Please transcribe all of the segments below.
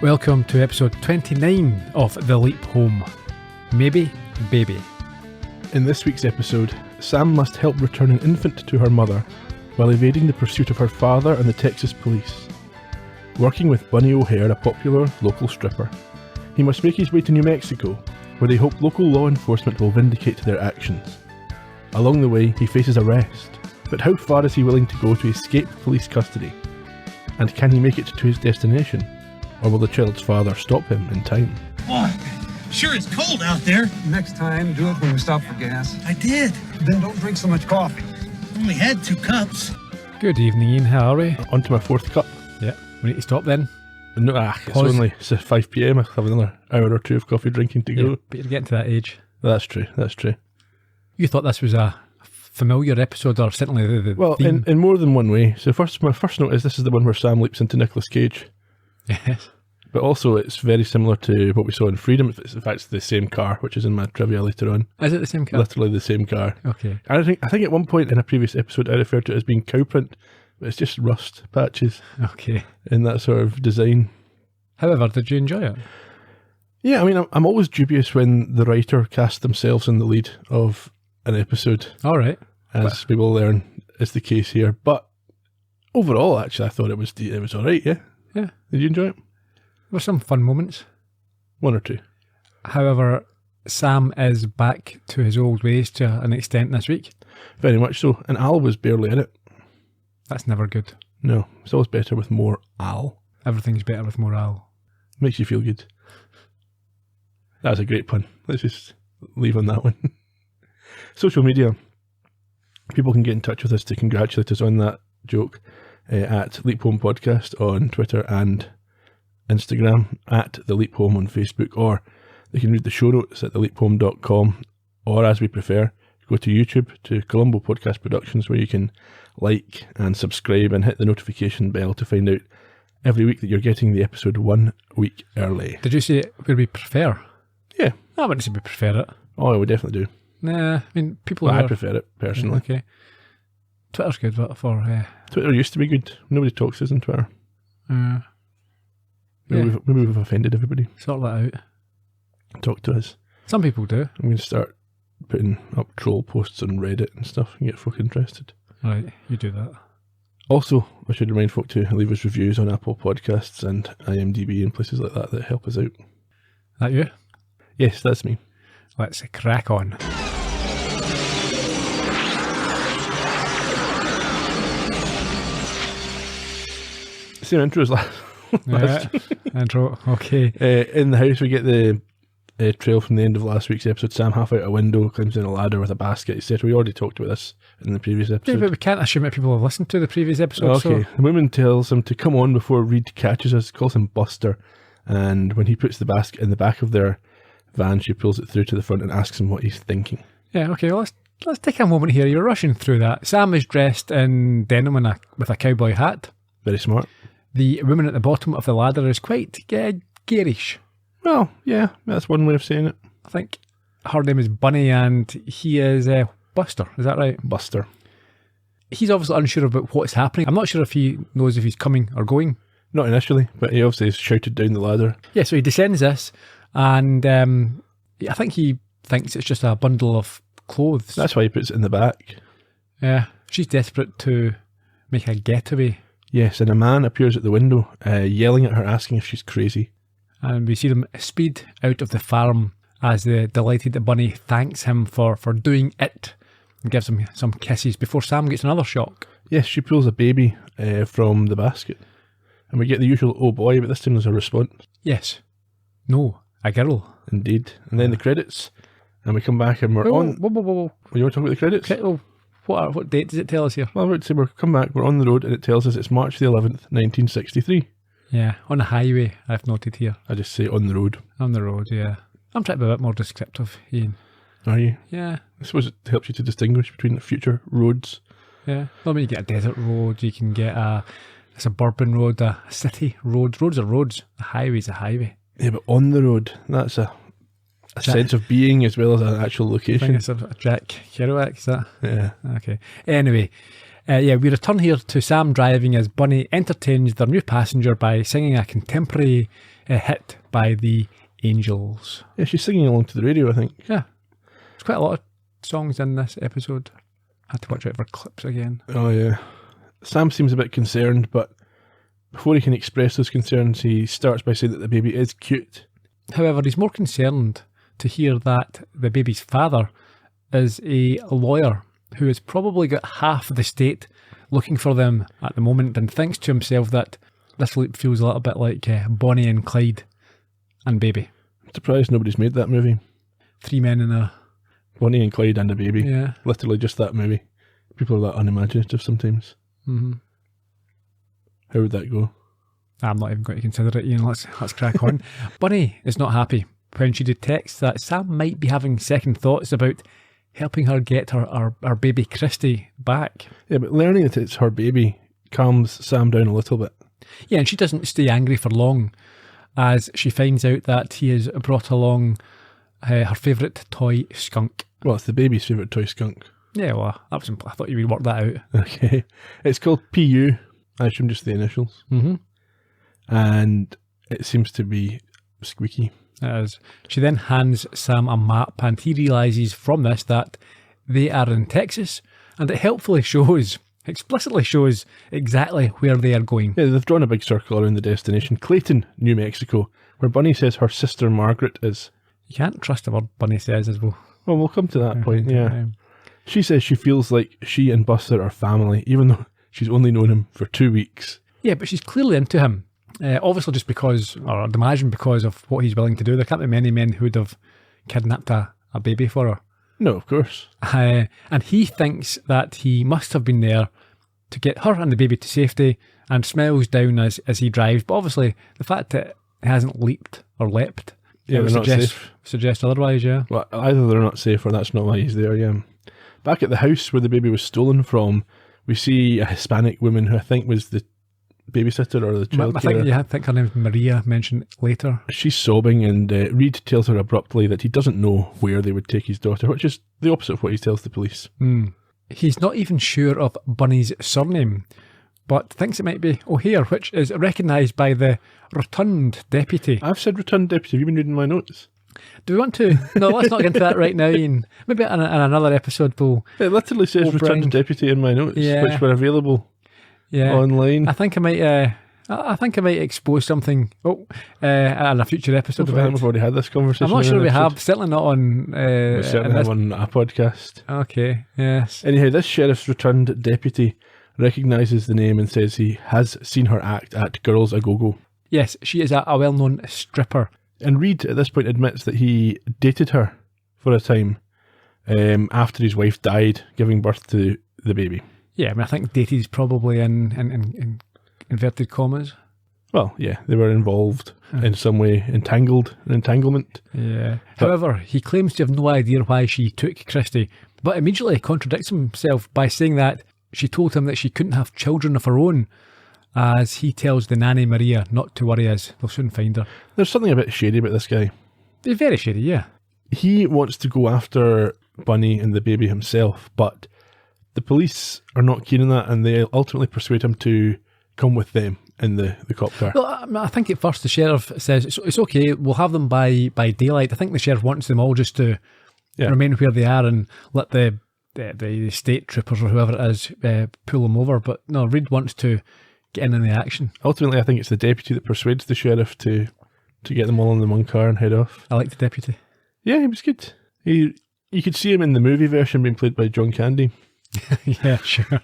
Welcome to episode 29 of The Leap Home. Maybe Baby. In this week's episode, Sam must help return an infant to her mother while evading the pursuit of her father and the Texas police. Working with Bunny O'Hare, a popular local stripper, he must make his way to New Mexico, where they hope local law enforcement will vindicate their actions. Along the way, he faces arrest, but how far is he willing to go to escape police custody? And can he make it to his destination? Or will the child's father stop him in time? Oh, sure it's cold out there. Next time, do it when we stop for gas. I did. Then don't drink so much coffee. Only had 2 cups. Good evening, Ian. How are we? On to my 4th cup. Yeah, we need to stop then. No, it's only 5 PM. I have another hour or 2 of coffee drinking to go. But you're getting to that age. That's true. You thought this was a familiar episode, or certainly the Well, theme? in more than one way. So my first note is this is the one where Sam leaps into Nicolas Cage. Yes. But also it's very similar to what we saw in Freedom. In fact, it's the same car, which is in my trivia later on. Is it the same car? Literally the same car. Okay. And I think at one point in a previous episode I referred to it as being cow print, but it's just rust patches Okay. in that sort of design. However, did you enjoy it? Yeah, I mean, I'm always dubious when the writer casts themselves in the lead of an episode, All right. as we will learn is the case here. But overall, actually, I thought it was all right. Yeah. Yeah. Did you enjoy it? There were some fun moments. 1 or 2. However, Sam is back to his old ways to an extent this week. Very much so. And Al was barely in it. That's never good. No, it's always better with more Al. Everything's better with morale. Makes you feel good. That was a great pun. Let's just leave on that one. Social media. People can get in touch with us to congratulate us on that joke at Leap Home Podcast on Twitter and Instagram, at The Leap Home on Facebook, or they can read the show notes at theleaphome.com, or as we prefer, go to YouTube to Columbo Podcast Productions, where you can like and subscribe and hit the notification bell to find out every week that you're getting the episode 1 week early. Did you say where we prefer? Yeah. I wouldn't say we prefer it. Oh, I would definitely do. Nah, I mean, people Well, who I are- prefer it, personally. Okay. Twitter's good, but for... Twitter used to be good. Nobody talks to us on Twitter. Maybe we've offended everybody. Sort that out. Talk to us. Some people do. I'm going to start putting up troll posts on Reddit and stuff and get folk interested. Right, you do that. Also, I should remind folk to leave us reviews on Apple Podcasts and IMDb and places like that help us out. That you? Yes, that's me. Let's crack on. Same intro as last. Yeah, intro. Okay. In the house, we get the trail from the end of last week's episode. Sam half out a window, climbs down a ladder with a basket, etc. We already talked about this in the previous Yeah, episode. but we can't assume that people have listened to the previous episode. Okay. So The woman tells him to come on before Reed catches us, calls him Buster, and when he puts the basket in the back of their van, she pulls it through to the front and asks him what he's thinking. yeah, okay. Well, let's take a moment here. You're rushing through that. Sam is dressed in denim and with a cowboy hat. Very smart. The woman at the bottom of the ladder is quite garish. Well, yeah, that's one way of saying it. I think her name is Bunny and he is Buster. Is that right? Buster. He's obviously unsure about what's happening. I'm not sure if he knows if he's coming or going. Not initially, but he obviously shouted down the ladder. Yeah, so he descends this, and I think he thinks it's just a bundle of clothes. That's why he puts it in the back. Yeah, she's desperate to make a getaway, Yes, and a man appears at the window, yelling at her, asking if she's crazy. and we see them speed out of the farm as the delighted Bunny thanks him for doing it and gives him some kisses before Sam gets another shock. Yes, she pulls a baby from the basket. And we get the usual, oh boy, but this time there's a response. Yes. No, a girl. Indeed. And then the credits. And we come back and we're on... Whoa. Well, you want to talk about the credits? Oh, what date does it tell us here? Well, I would say we're come back, we're on the road, and it tells us it's March the 11th, 1963. Yeah, on the highway, I've noted here. I just say on the road. On the road, yeah. I'm trying to be a bit more descriptive, Ian. Are you? Yeah. I suppose it helps you to distinguish between the future roads. Yeah. Well, I mean, you get a desert road, you can get a suburban road, a city road. Roads are roads. A highway's a highway. Yeah, but on the road, that's a sense of being as well as an actual I think location. it's a Jack Kerouac, is that? Yeah. Okay. Anyway, We return here to Sam driving as Bunny entertains their new passenger by singing a contemporary hit by the Angels. Yeah, she's singing along to the radio, I think. Yeah. There's quite a lot of songs in this episode. I had to watch out for clips again. Oh, yeah. Sam seems a bit concerned, but before he can express those concerns, he starts by saying that the baby is cute. However, he's more concerned to hear that the baby's father is a lawyer who has probably got half of the state looking for them at the moment, and thinks to himself that this feels a little bit like Bonnie and Clyde and Baby. I'm surprised nobody's made that movie. 3 men in a... Bonnie and Clyde and a baby. Yeah. Literally just that movie. People are that unimaginative sometimes. Mm-hmm. How would that go? I'm not even going to consider it, Ian. Let's crack on. Bunny is not happy when she detects that Sam might be having second thoughts about helping her get her baby Christy back. Yeah, but learning that it's her baby calms Sam down a little bit. Yeah, and she doesn't stay angry for long, as she finds out that he has brought along her favourite toy skunk. Well, it's the baby's favourite toy skunk. Yeah, well, that was I thought you would work that out. Okay. It's called PU. I assume just the initials. Mm-hmm. And it seems to be squeaky. It is. She then hands Sam a map, and he realises from this that they are in Texas, and it explicitly shows exactly where they are going. Yeah, they've drawn a big circle around the destination, Clayton, New Mexico, where Bunny says her sister Margaret is. You can't trust a word Bunny says as well. Well, we'll come to that point, yeah. She says she feels like she and Buster are family, even though she's only known him for 2 weeks. Yeah, but she's clearly into him. Obviously just because, or I'd imagine because of what he's willing to do. There can't be many men who would have kidnapped a baby for her. No, of course. And he thinks that he must have been there to get her and the baby to safety, and smiles down as he drives. But obviously, the fact that it hasn't leaped or leapt, yeah, they're not safe. Suggests otherwise, yeah. Well, either they're not safe or that's not why he's there, yeah. Back at the house where the baby was stolen from, we see a Hispanic woman who I think was the babysitter or the childcare. I think her name's Maria, mentioned later. She's sobbing, and Reed tells her abruptly that he doesn't know where they would take his daughter, which is the opposite of what he tells the police. He's not even sure of Bunny's surname, but thinks it might be O'Hare, which is recognised by the rotund deputy. I've said rotund deputy. Have you been reading my notes? Do we want to? No, let's not get into that right now, Ian. Maybe in another episode we'll... It literally says rotund deputy in my notes, which were available online. I think I might expose something in a future episode. We've already had this conversation. I'm not sure we have. Certainly not on... we certainly have on a podcast. Okay, yes. Anyhow, this sheriff's rotund deputy recognises the name and says he has seen her act at Girls A Go-Go. Yes, she is a well-known stripper. And Reed at this point admits that he dated her for a time after his wife died, giving birth to the baby. Yeah, I mean, I think dated is probably in inverted commas. Well, yeah, they were involved in some way, entanglement. Yeah. However, he claims to have no idea why she took Christy, but immediately contradicts himself by saying that she told him that she couldn't have children of her own, as he tells the nanny Maria not to worry, as they'll soon find her. There's something a bit shady about this guy. He's very shady, yeah. He wants to go after Bunny and the baby himself, but the police are not keen on that, and they ultimately persuade him to come with them in the cop car. Well, I think at first the sheriff says, it's okay, we'll have them by daylight. I think the sheriff wants them all just to remain where they are and let the state troopers or whoever it is pull them over. But no, Reed wants to get in the action. Ultimately, I think it's the deputy that persuades the sheriff to get them all in the one car and head off. I like the deputy. Yeah, he was good. You could see him in the movie version being played by John Candy. Yeah, sure.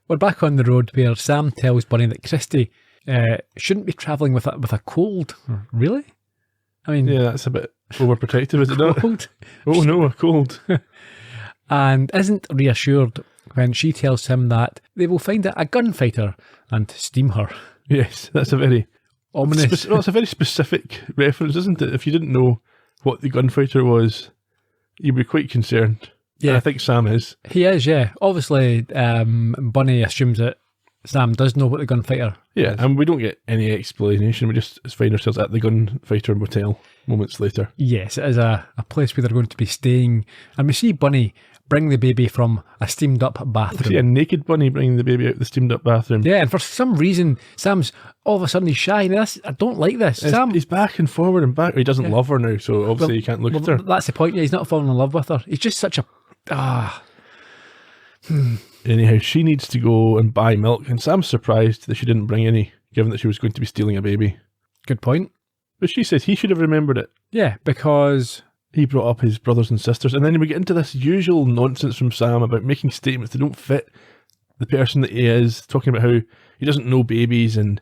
We're back on the road where Sam tells Bunny that Christy shouldn't be travelling with a cold. Really? I mean... Yeah, that's a bit overprotective, is it not? Cold? Oh no, a cold. And isn't reassured when she tells him that they will find a gunfighter and steam her. Yes, that's a very... ominous. It's a very specific reference, isn't it? If you didn't know what the gunfighter was, you'd be quite concerned. Yeah, and I think Sam is. He is, yeah. Obviously, Bunny assumes that Sam does know what the gunfighter is. And we don't get any explanation. We just find ourselves at the gunfighter motel moments later. Yes, it is a place where they're going to be staying. And we see Bunny bring the baby from a steamed up See a bathroom. naked bunny bringing the baby out of the steamed up bathroom. Yeah, and for some reason, Sam's all of a sudden he's shy. And I don't like this. Sam, He's back and forward and back. He doesn't love her now, so obviously he can't look at her. that's the point. Yeah, he's not falling in love with her. He's just such a Anyhow, she needs to go and buy milk, and Sam's surprised that she didn't bring any, given that she was going to be stealing a baby. good point. But she says he should have remembered it. Yeah, because He brought up his brothers and sisters, and then we get into this usual nonsense from Sam about making statements that don't fit the person that he is, talking about how he doesn't know babies, and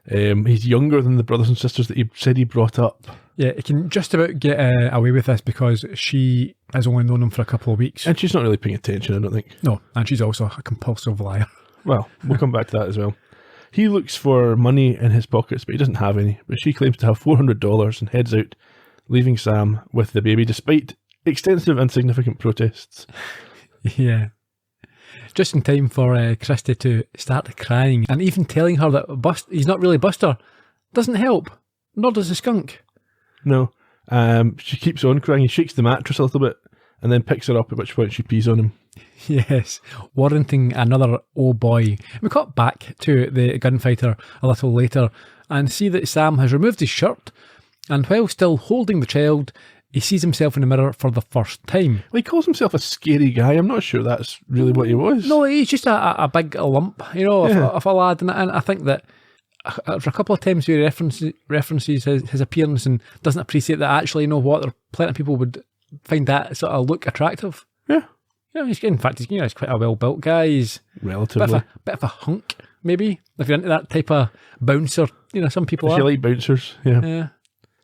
he's younger than the brothers and sisters that he said he brought up. yeah, he can just about get away with this because she has only known him for a couple of weeks. And she's not really paying attention, I don't think. No, and she's also a compulsive liar. Well, we'll come back to that as well. He looks for money in his pockets, but he doesn't have any. But she claims to have $400 and heads out, leaving Sam with the baby, despite extensive and significant protests. Yeah. Just in time for Christy to start crying, and even telling her that he's not really Buster doesn't help, nor does the skunk. No. She keeps on crying. He shakes the mattress a little bit and then picks her up, at which point she pees on him. Yes, warranting another oh boy. We cut back to the gunfighter a little later and see that Sam has removed his shirt, and while still holding the child, he sees himself in the mirror for the first time. Well, he calls himself a scary guy. I'm not sure that's really what he was. No, he's just a big lump, of a lad, and I think that for a couple of times he references his appearance and doesn't appreciate that actually, there are plenty of people would find that sort of look attractive. Yeah. He's quite a well-built guy. He's Relatively. bit of a hunk, maybe, if you're into that type of bouncer. Some people If you are. like bouncers, yeah. Yeah.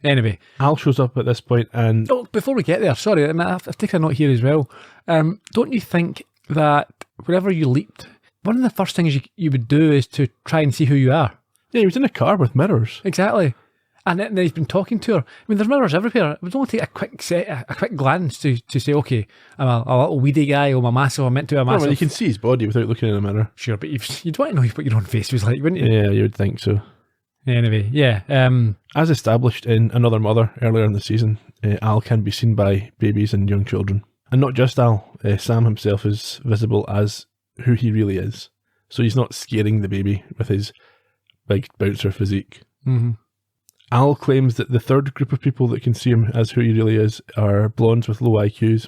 Anyway. Al shows up at this point and... Oh, before we get there, sorry, and I've taken a note here as well. Don't you think that whenever you leaped, one of the first things you would do is to try and see who you are? Yeah, he was in a car with mirrors. Exactly. And then he's been talking to her. I mean, there's mirrors everywhere. It would only take a quick glance to say, okay, I'm a little weedy guy, or I'm a massive, I'm meant to be a No, massive. well, you can see his body without looking in a mirror. Sure, but you'd want to know what your own face was like, wouldn't you? Yeah, you would think so. Anyway, yeah. As established in Another Mother earlier in the season, Al can be seen by babies and young children. And not just Al, Sam himself is visible as who he really is. So he's not scaring the baby with his big bouncer physique. Mm-hmm. Al claims that the third group of people that can see him as who he really is are blondes with low IQs.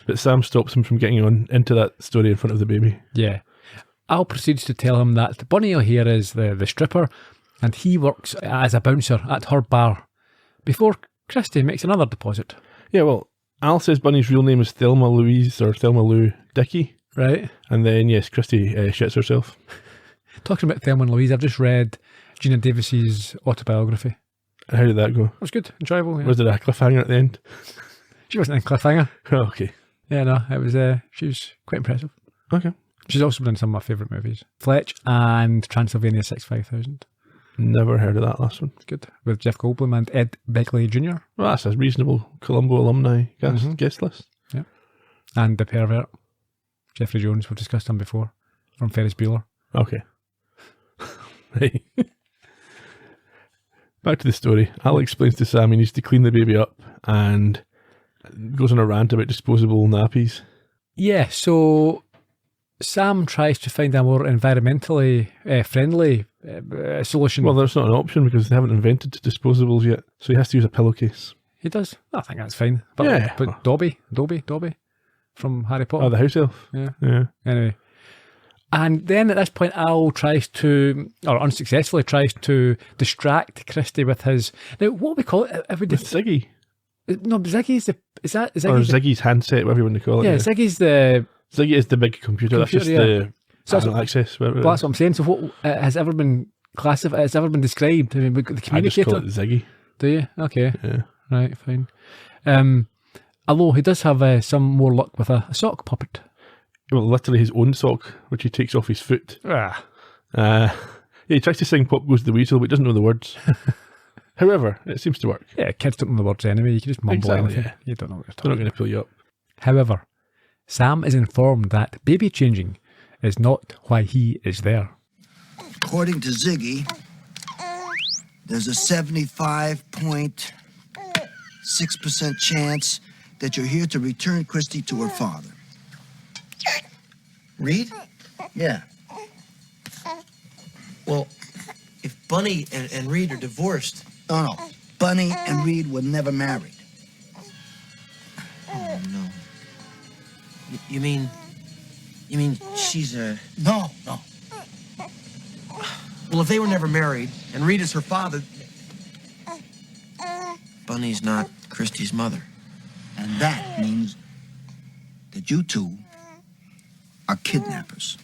But Sam stops him from getting on into that story in front of the baby. Yeah. Al proceeds to tell him that Bunny O'Hare is the stripper, and he works as a bouncer at her bar, before Christy makes another deposit. Yeah, well, Al says Bunny's real name is Thelma Louise or Thelma Lou Dickey. Right. And then, yes, Christy shits herself. Talking about Thelma and Louise, I've just read Gina Davis's autobiography. And how did that go? It was good, enjoyable. Yeah. Was there a cliffhanger at the end? She wasn't in Cliffhanger. Oh, okay. Yeah, no, it was. She was quite impressive. Okay. She's also been in some of my favourite movies, Fletch and Transylvania 65000. Never heard of that last one. It's good, with Jeff Goldblum and Ed Begley Jr. Well, that's a reasonable Columbo alumni guest list. Yeah, and The Pervert, Jeffrey Jones. We've discussed him before, from Ferris Bueller. Okay. Right. Back to the story. Al explains to Sam he needs to clean the baby up and goes on a rant about disposable nappies. Yeah, so Sam tries to find a more environmentally friendly solution. Well, that's not an option because they haven't invented disposables yet, so he has to use a pillowcase. He does. I think that's fine. But, Yeah. But Dobby from Harry Potter. Oh, the house elf? Yeah. Yeah. Anyway. And then at this point, Al tries to, or unsuccessfully tries to distract Christy with his. Now, what we call it? If we With Ziggy. no, Ziggy's the. Is that Or Ziggy's? Ziggy's handset, whatever you want to call it. Yeah, Ziggy's the. Ziggy is the big computer. That's just Computer, So the adult access. Whatever. Well, that's what I'm saying. So, what has ever been classified? Has ever been described? I mean, the I just communicator. call it Ziggy. Do you? Okay. Yeah. Right. Fine. Although he does have some more luck with a sock puppet. Well, literally his own sock, which he takes off his foot. Ah. Yeah, he tries to sing Pop Goes the Weasel, but he doesn't know the words. However, it seems to work. Yeah, kids don't know the words anyway. You can just mumble Exactly, anything. yeah. You don't know what you're They're not talking going to pull you up. However, Sam is informed that baby changing is not why he is there. According to Ziggy, there's a 75.6% chance that you're here to return Christy to her father. Reed? Yeah. Well, if Bunny and Reed are divorced... No. Bunny and Reed were never married. Oh, no. You mean she's a... No. Well, if they were never married, and Reed is her father... Bunny's not Christy's mother. And that means that you two are kidnappers.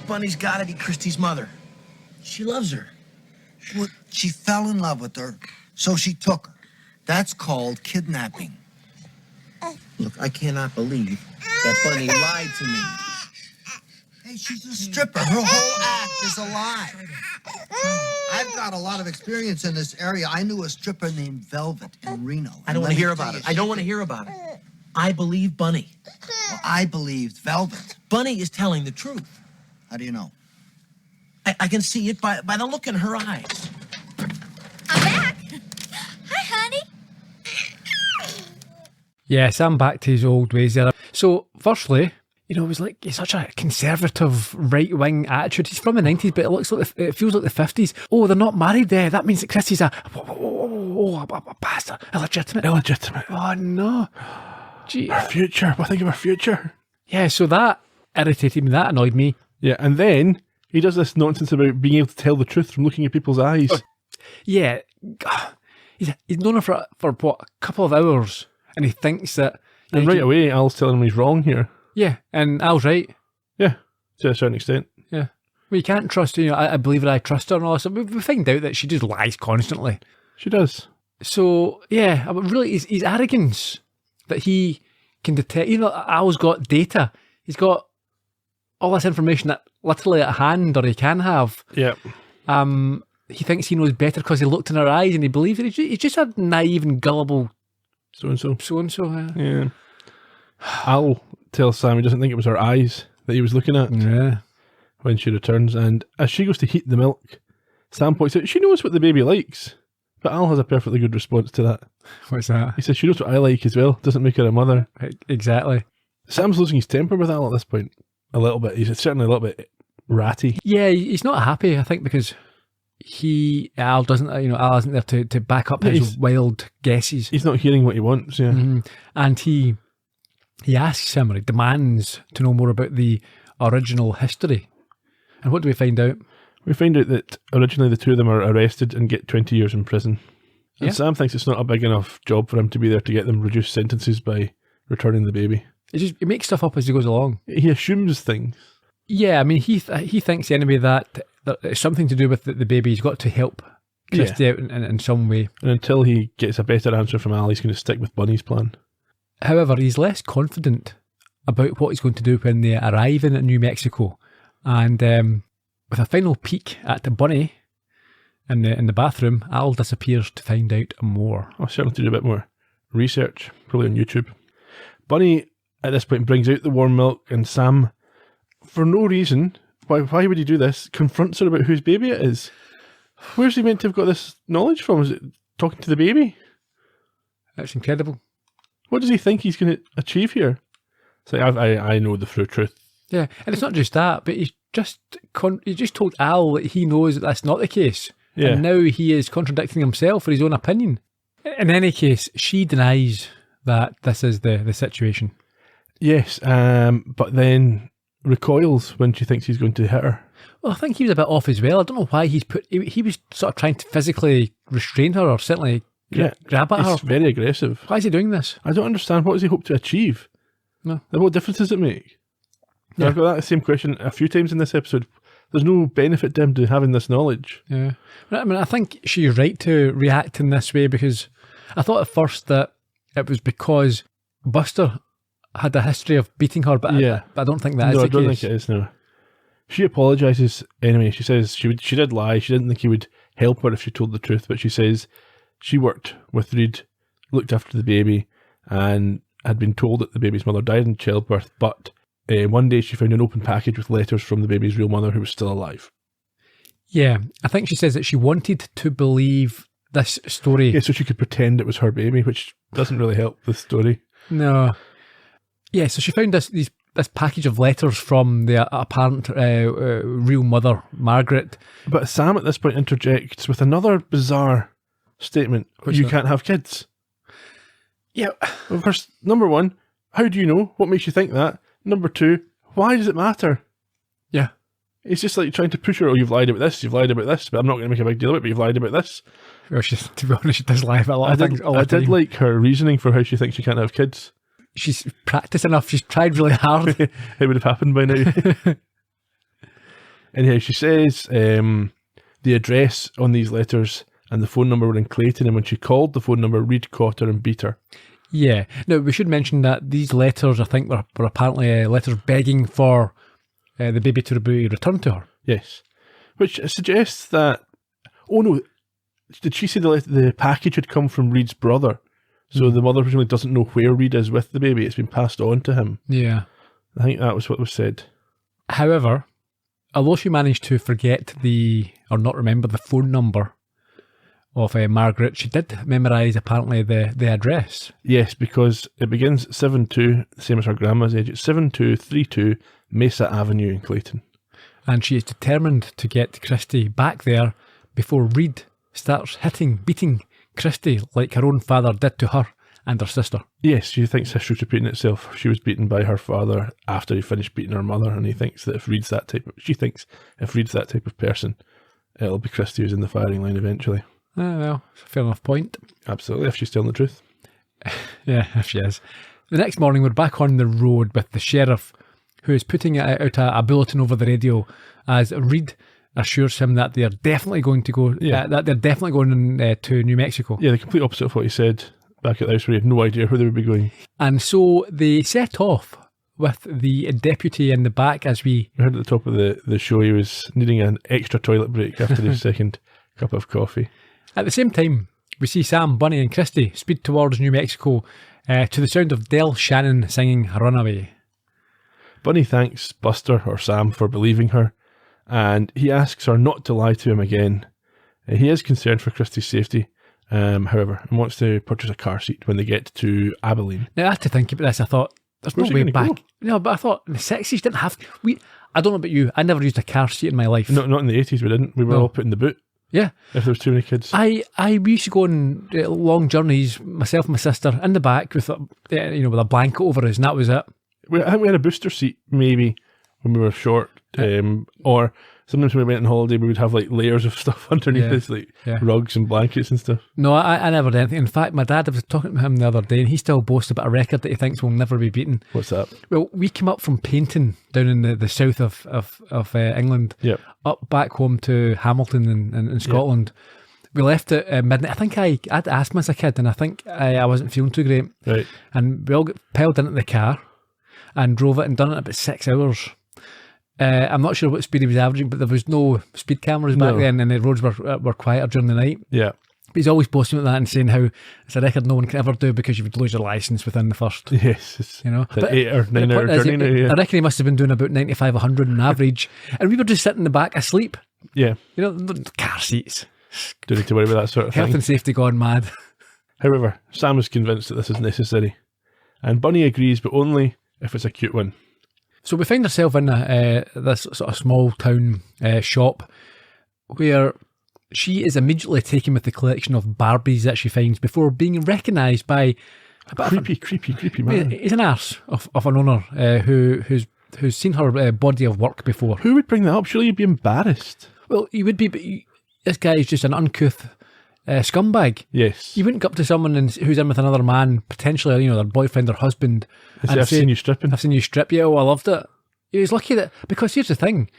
Bunny's gotta be Christy's mother. She loves her. Well, she fell in love with her, so she took her. That's called kidnapping. Look, I cannot believe that Bunny lied to me. Hey, she's a stripper. Her whole act is a lie. I've got a lot of experience in this area. I knew a stripper named Velvet in Reno. I don't want to hear about it. I don't want to hear about it. I believe Bunny. Well, I believed Velvet. Bunny is telling the truth. How do you know? I can see it by the look in her eyes. I'm back. Hi, honey. Yes, I'm back to his old ways there. So, firstly, you know, it was like he's such a conservative right-wing attitude. He's from the 90s, but it feels like the 50s. Oh, they're not married there. That means that Chrissy's a bastard. Illegitimate. Oh, no. Gee. Our future. What think of our future? Yeah, so that irritated me. That annoyed me. Yeah, and then he does this nonsense about being able to tell the truth from looking at people's eyes. Yeah. He's known her for what, a couple of hours, and he thinks that... And right away, Al's telling him he's wrong here. Yeah, and Al's right. Yeah, to a certain extent. Yeah. Well, you can't trust, you know, I believe her, I trust her and all. So we find out that she just lies constantly. She does. So, yeah, but really, his arrogance that he can detect, you know, Al's got data. He's got all this information that literally at hand, or he can have. Yeah. He thinks he knows better because he looked in her eyes and he believes it. He's just a naive and gullible So-and-so. So-and-so, Yeah. Al tells Sam he doesn't think it was her eyes that he was looking at when she returns, and as she goes to heat the milk, Sam points out she knows what the baby likes, but Al has a perfectly good response to that. What's that? He says she knows what I like as well, doesn't make her a mother. Exactly. Sam's losing his temper with Al at this point a little bit. He's certainly a little bit ratty. Yeah, he's not happy, I think, because Al isn't there to back up his wild guesses. He's not hearing what he wants, yeah. Mm-hmm. And he asks him, or he demands to know more about the original history. And what do we find out? We find out that originally the two of them are arrested and get 20 years in prison. And Yeah. Sam thinks it's not a big enough job for him to be there to get them reduced sentences by returning the baby. He makes stuff up as he goes along. He assumes things. Yeah, I mean, he thinks anyway that it's something to do with the baby. He's got to help Christy out in some way. And until he gets a better answer from Al, he's going to stick with Bunny's plan. However, he's less confident about what he's going to do when they arrive in New Mexico. And with a final peek at the Bunny in the bathroom, Al disappears to find out more. I'll certainly do a bit more research, probably on YouTube. Bunny, at this point, brings out the warm milk, and Sam, for no reason, why would he do this, confronts her about whose baby it is. Where's he meant to have got this knowledge from? Is it talking to the baby? That's incredible. What does he think he's going to achieve here? It's like, I know the true truth. Yeah, and it's not just that, but he just told Al that he knows that that's not the case. Yeah. And now he is contradicting himself for his own opinion. In any case, she denies that this is the situation. Yes, but then recoils when she thinks he's going to hit her. Well, I think he was a bit off as well. I don't know why he was sort of trying to physically restrain her or certainly grab at her. He's very aggressive. Why is he doing this? I don't understand. What does he hope to achieve? No. What difference does it make? Yeah. I've got that same question a few times in this episode. There's no benefit to him to having this knowledge. Yeah. I mean, I think she's right to react in this way because I thought at first that it was because Buster had a history of beating her, but I don't think that is the case. No, I don't think it is, no. She apologises anyway. She says she did lie. She didn't think he would help her if she told the truth, but she says she worked with Reed, looked after the baby, and had been told that the baby's mother died in childbirth, but one day she found an open package with letters from the baby's real mother who was still alive. Yeah, I think she says that she wanted to believe this story. Yeah, so she could pretend it was her baby, which doesn't really help the story. No. Yeah, so she found this package of letters from the apparent real mother, Margaret. But Sam at this point interjects with another bizarre statement. You can't have kids. Yeah. Well, first, number one, how do you know? What makes you think that? Number two, why does it matter? Yeah. It's just like trying to push her, you've lied about this, but I'm not going to make a big deal of it, but you've lied about this. Well, to be honest, she does lie about a lot of things all the time. I did like her reasoning for how she thinks she can't have kids. She's practiced enough, she's tried really hard. It would have happened by now. Anyhow, she says the address on these letters and the phone number were in Clayton, and when she called the phone number, Reed caught her and beat her. Yeah. Now, we should mention that these letters, I think, were apparently letters begging for the baby to be returned to her. Yes. Which suggests that, oh no, did she say the package had come from Reed's brother? So the mother presumably doesn't know where Reed is with the baby. It's been passed on to him. Yeah. I think that was what was said. However, although she managed to forget or not remember the phone number of Margaret, she did memorise apparently the address. Yes, because it begins 72, the same as her grandma's age. It's 7232 Mesa Avenue in Clayton. And she is determined to get Christy back there before Reed starts beating Christy like her own father did to her and her sister. Yes, she thinks history's repeating itself. She was beaten by her father after he finished beating her mother, and he thinks that if Reed's that type of person, it'll be Christy who's in the firing line eventually. Well, fair enough point. Absolutely, if she's telling the truth. Yeah, if she is. The next morning, we're back on the road with the sheriff, who is putting out a bulletin over the radio as Reed assures him that they're definitely going to go. That they're definitely going to New Mexico. Yeah, the complete opposite of what he said back at the house, where he had no idea where they would be going. And so they set off with the deputy in the back as we heard at the top of the show he was needing an extra toilet break after his second cup of coffee. At the same time, we see Sam, Bunny and Christy speed towards New Mexico to the sound of Del Shannon singing Runaway. Bunny thanks Buster or Sam for believing her, and he asks her not to lie to him again. He is concerned for Christy's safety, however, and wants to purchase a car seat when they get to Abilene. Now, I had to think about this. I thought, there's no way back. Go? No, but I thought the 60s didn't have... I don't know about you, I never used a car seat in my life. Not in the 80s, we didn't. We were all put in the boot. Yeah. If there was too many kids. We used to go on long journeys, myself and my sister, in the back with with a blanket over us, and that was it. I think we had a booster seat, maybe, when we were short. Or sometimes when we went on holiday, we would have like layers of stuff underneath us, like rugs and blankets and stuff. No, I never did anything. In fact, my dad, I was talking to him the other day, and he still boasts about a record that he thinks will never be beaten. What's that? Well, we came up from painting down in the south of England, up back home to Hamilton in Scotland. Yep. We left at midnight. I think I'd asthma as a kid, and I think I wasn't feeling too great. Right. And we all got piled into the car and drove it and done it in about 6 hours. I'm not sure what speed he was averaging, but there was no speed cameras back then, and the roads were quieter during the night. Yeah. But he's always boasting about that and saying how it's a record no one can ever do because you would lose your licence within the first. Yes. It's an 8 or 9 hour journey now. Yeah. I reckon he must have been doing about 95, 100 on average, and we were just sitting in the back asleep. Yeah. Car seats. Don't need to worry about that sort of thing. Health and safety gone mad. However, Sam is convinced that this is necessary, and Bunny agrees, but only if it's a cute one. So we find ourselves in this sort of small town shop where she is immediately taken with the collection of Barbies that she finds before being recognised by a creepy man. He's an arse of an owner who's seen her body of work before. Who would bring that up? Surely you'd be embarrassed. Well, you would be, but this guy is just an uncouth scumbag. Yes. You wouldn't go up to someone who's in with another man, potentially, their boyfriend or husband. I've seen you stripping. I've seen you strip. Yeah, I loved it. He was lucky that, because here's the thing,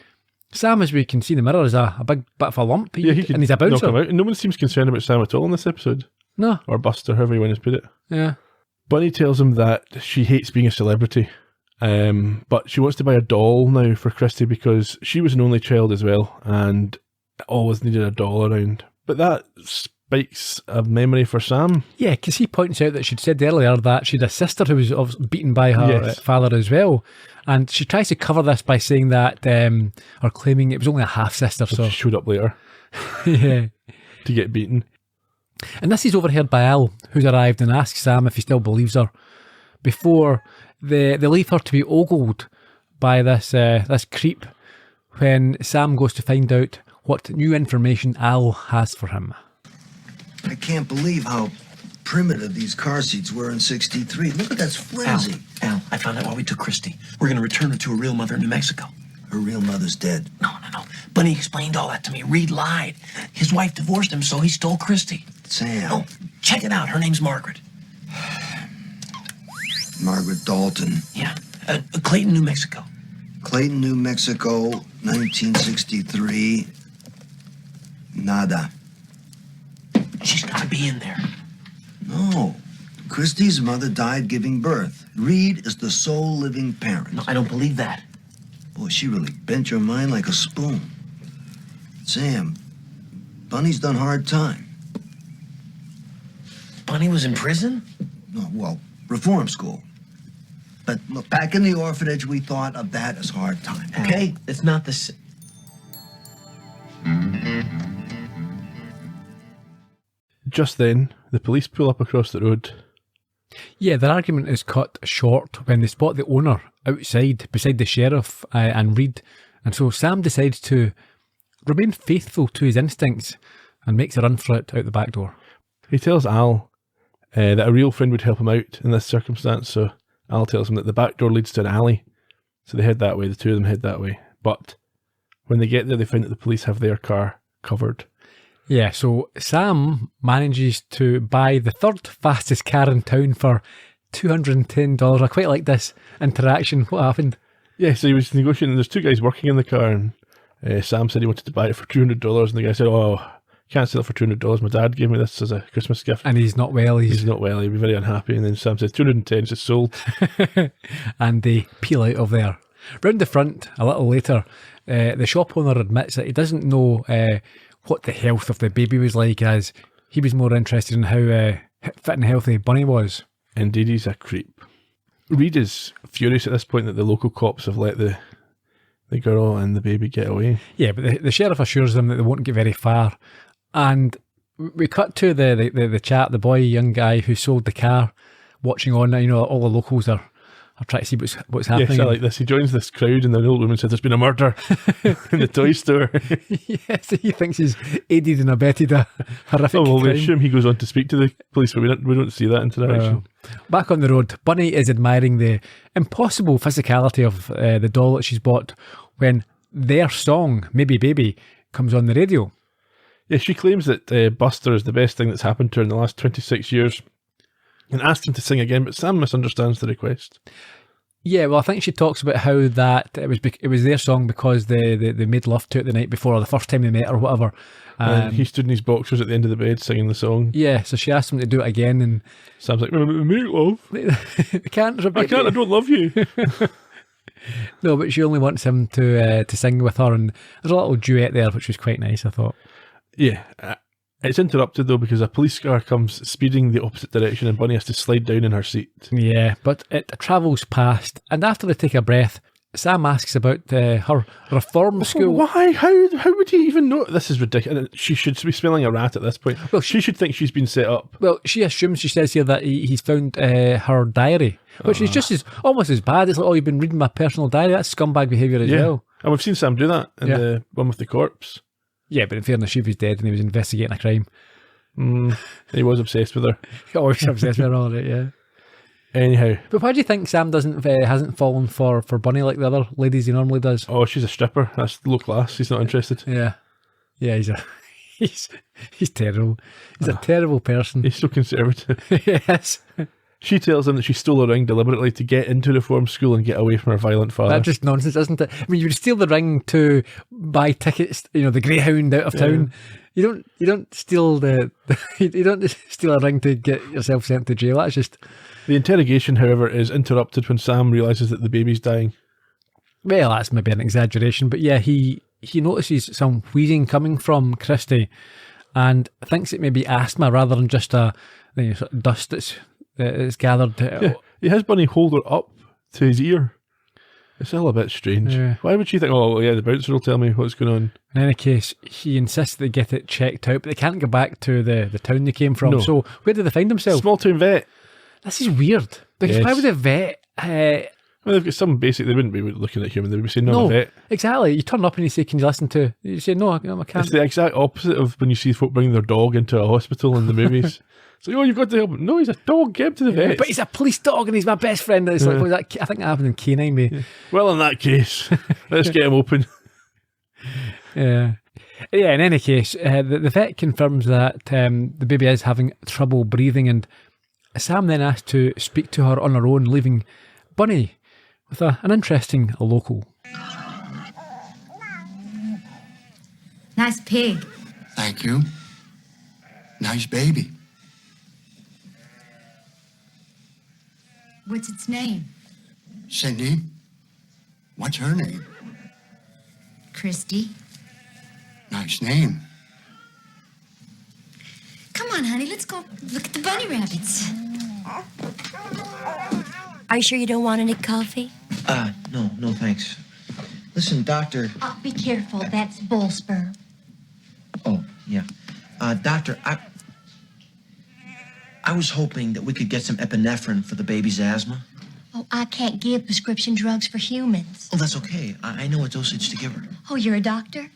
Sam, as we can see in the mirror, is a big bit of a lump. He and he's a bouncer. Knock him out. And no one seems concerned about Sam at all in this episode. No. Or Buster, however you want to put it. Yeah. Bunny tells him that she hates being a celebrity, but she wants to buy a doll now for Christy because she was an only child as well and always needed a doll around. But that spikes a memory for Sam. Yeah, because he points out that she'd said earlier that she had a sister who was beaten by her father as well. And she tries to cover this by saying that, or claiming it was only a half-sister. So she showed up later. Yeah. To get beaten. And this is overheard by Al, who's arrived and asks Sam if he still believes her, before they leave her to be ogled by this creep when Sam goes to find out what new information Al has for him. I can't believe how primitive these car seats were in '63. Look at that flimsy. Al, I found out why we took Christy. We're going to return her to her real mother in New Mexico. Her real mother's dead. No. Bunny explained all that to me. Reed lied. His wife divorced him, so he stole Christy. Sam. Oh, check it out. Her name's Margaret. Margaret Dalton. Yeah. Clayton, New Mexico. Clayton, New Mexico, 1963. Nada. She's got to be in there. No. Christy's mother died giving birth. Reed is the sole living parent. No, I don't believe that. Boy, she really bent your mind like a spoon. Sam, Bunny's done hard time. Bunny was in prison? No, well, reform school. But look, back in the orphanage, we thought of that as hard time, okay? It's not the same. Just then, the police pull up across the road. Yeah, their argument is cut short when they spot the owner outside beside the sheriff and Reed, and so Sam decides to remain faithful to his instincts and makes a run for it out the back door. He tells Al that a real friend would help him out in this circumstance, so Al tells him that the back door leads to an alley. So they head that way, the two of them head that way. But when they get there, they find that the police have their car covered. Yeah, so Sam manages to buy the third fastest car in town for $210. I quite like this interaction. What happened? Yeah, so he was negotiating. There's two guys working in the car, and Sam said he wanted to buy it for $200, and the guy said, "Oh, can't sell it for $200. My dad gave me this as a Christmas gift." And he's not well. He's not well. He'd be very unhappy. And then Sam says, $210, it's sold. And they peel out of there. Round the front, a little later, the shop owner admits that he doesn't know what the health of the baby was like, as he was more interested in how fit and healthy Bunny was. Indeed, he's a creep. Reed is furious at this point that the local cops have let the girl and the baby get away. Yeah, but the sheriff assures them that they won't get very far. And we cut to the chap, the young guy who sold the car, watching on. You know, all the locals are trying to see what's happening. Yes, I like this. He joins this crowd, and the old woman says there's been a murder in the toy store. Yes, he thinks he's aided and abetted a horrific Oh, well, we crime. assume he goes on to speak to the police, but we don't see that interaction. Back on the road, Bunny is admiring the impossible physicality of the doll that she's bought when their song, Maybe Baby, comes on the radio. Yeah, she claims that Buster is the best thing that's happened to her in the last 26 years and asks him to sing again, but Sam misunderstands the request. Yeah, well, I think she talks about how that it was their song because they made love to it the night before, or the first time they met or whatever. And he stood in his boxers at the end of the bed singing the song. Yeah, so she asked him to do it again, and Sam's like, "Make love. I can't. I can't. I don't love you." No, but she only wants him to sing with her, and there's a little duet there, which was quite nice, I thought. Yeah. It's interrupted though because a police car comes speeding the opposite direction and Bunny has to slide down in her seat. Yeah, but it travels past, and after they take a breath, Sam asks about her reform school. Why? How would he even know? This is ridiculous. She should be smelling a rat at this point. Well, she should think she's been set up. Well, she assumes, she says here, that he's found her diary, which is just almost as bad. It's like, oh, you've been reading my personal diary. That's scumbag behaviour as well. And we've seen Sam do that in the one with the corpse. Yeah, but in fairness, she was dead and he was investigating a crime. He was obsessed with her. Oh, he's obsessed with her all right, yeah. Anyhow. But why do you think Sam hasn't fallen for Bunny like the other ladies he normally does? Oh, she's a stripper. That's low class. He's not interested. Yeah. Yeah, he's terrible. He's a terrible person. He's so conservative. Yes. She tells him that she stole a ring deliberately to get into reform school and get away from her violent father. That's just nonsense, isn't it? I mean, you would steal the ring to buy tickets, the Greyhound out of town. You don't steal you don't steal a ring to get yourself sent to jail. That's just... The interrogation, however, is interrupted when Sam realises that the baby's dying. Well, that's maybe an exaggeration, but yeah, he notices some wheezing coming from Christy and thinks it may be asthma rather than just a sort of dust that's gathered. Yeah, he has Bunny hold her up to his ear. It's all a bit strange. Yeah. Why would she think, oh, yeah, the bouncer will tell me what's going on? In any case, he insists they get it checked out, but they can't go back to the town they came from. No. So where do they find themselves? Small town vet. This is weird. Because Yes. why would a vet... Well, they've got some basic, they wouldn't be looking at human, they would be saying, no, I'm a vet. Exactly. You turn up and you say, can you listen to... You say, no, I can't. It's the exact opposite of when you see folk bring their dog into a hospital in the movies. It's like, oh, you've got to help him. No, he's a dog, get him to the vet. But he's a police dog and he's my best friend. It's like, what was that? I think that happened in Canine, mate. Well, in that case, let's get him open. Yeah. Yeah, in any case, the vet confirms that the baby is having trouble breathing, and Sam then asks to speak to her on her own, leaving Bunny with an interesting local. Nice pig. Thank you. Nice baby. What's its name? Cindy, what's her name? Christy. Nice name. Come on, honey, let's go look at the bunny rabbits. Are you sure you don't want any coffee? No, thanks. Listen, Doctor. Oh, be careful, that's bull sperm. Oh, yeah. Doctor, I was hoping that we could get some epinephrine for the baby's asthma. Oh, I can't give prescription drugs for humans. Oh, that's okay. I know what dosage to give her. Oh, you're a doctor?